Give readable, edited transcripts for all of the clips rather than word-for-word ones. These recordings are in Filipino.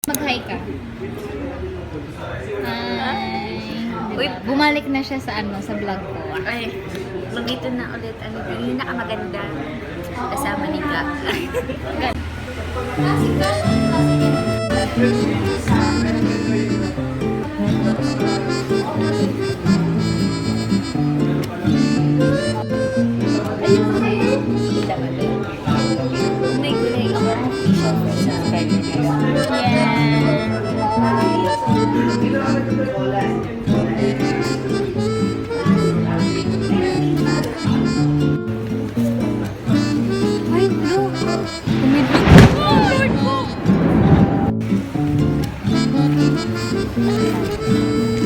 Mag-hi ka. Hi. Uy, bumalik na siya sa sa vlog ko. Ay, magdito na ulit. Yung nakamaganda. Kasama ni Ka. May gulay ako. T-shirt ko sa subscriber nila. Ay, look.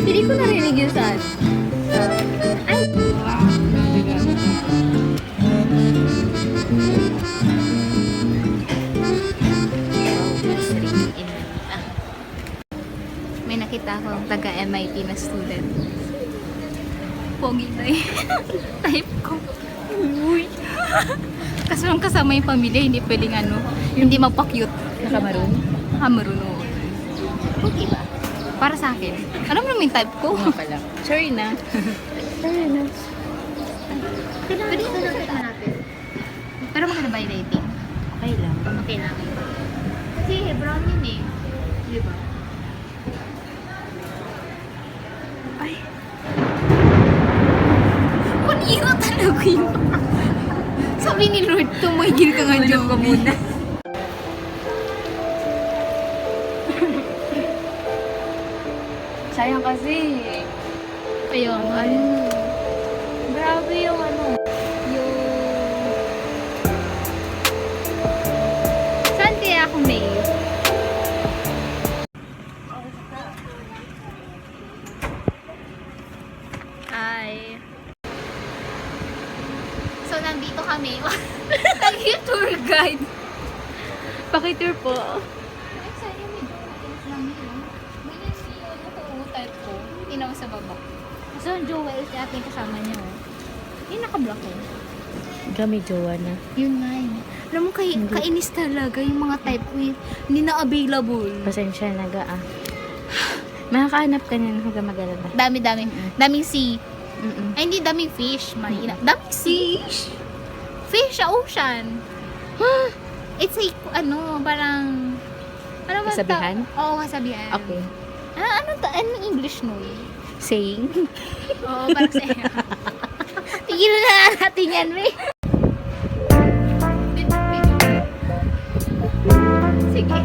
Hindi ko narinig yun saan. Ay! May nakita akong taga-MIT na student. Pogi na eh. Type ko. Uy. Kaso nung kasama yung pamilya, hindi pwedeng hindi magpa-cute. Nakamaroon? Nakamarunong. Okay ba? Para sa akin. Alam mo naman yung type ko. Oo pala. Sorry na. Sorry na. Pwede ito na natin. Pero maganda ba yung dating? Okay lang. Okay lang. Kasi brown yun eh. Di ba? Ay. Panira talaga yun. Sabi ni Lord, tumigil ka nga dyan ka muna. Sayang kasi. Ayun. Grabe yung Yung... Saan kaya ako may? Hi. So, nandito kami. Nag-tour guide. Pakitour po. Tinaw sa baba. So, ang Joel, si ate yung kasama niya. Yung naka-block eh. Kami jowa na. Yun nga eh. Alam mo, kainis talaga yung mga type ko eh. Hindi na available. Pasensya na ga Makakahanap ka niya ng magalala. Daming sea. Ay, hindi daming fish. Marina. Daming fish? Fish sa ocean. It's a, parang... Kasabihan? Oo, kasabihan. Okay. Anong English nun? Saying? Oo, parang sa'yo. Tigilan na natin yan, may. Sige.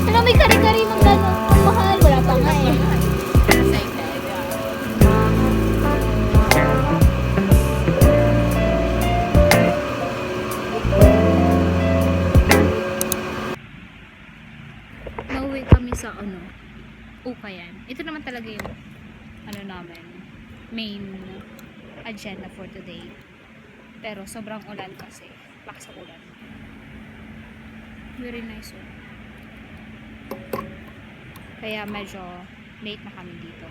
Ano, may kari-kari ng gano'n. Ang mahal. Wala pa nga eh. Nauwi kami sa Ukayan. Ito naman talaga yung namin, main agenda for today. Pero sobrang ulan kasi. Lakas ng ulan. Very nice one. Kaya medyo late na kami dito.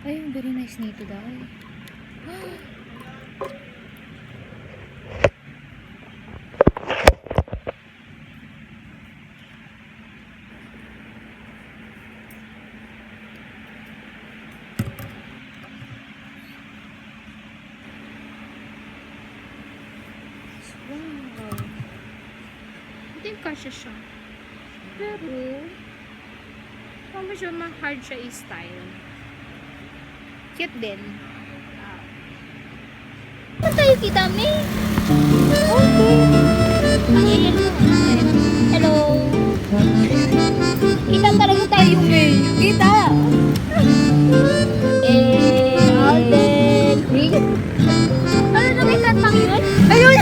Ay, very nice nito dahil. Wow. I think kasha siya. Pero, medyo ma-hard siya i-style. Cute din. Saan tayo kita, May? Okay. Hello. Kita talaga tayo, May. Kita. Alden. Ano na may kantang yun? Ayun!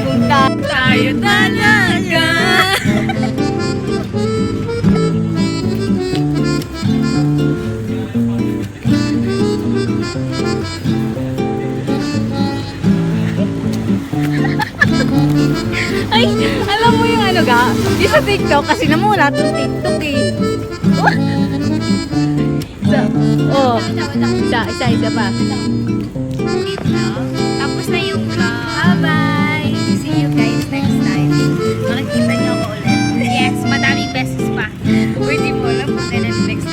Punta tayo talaga. Ay, alam mo yung ga? Di sa TikTok kasi namulat yung TikTok eh. So, oh. Isa pa.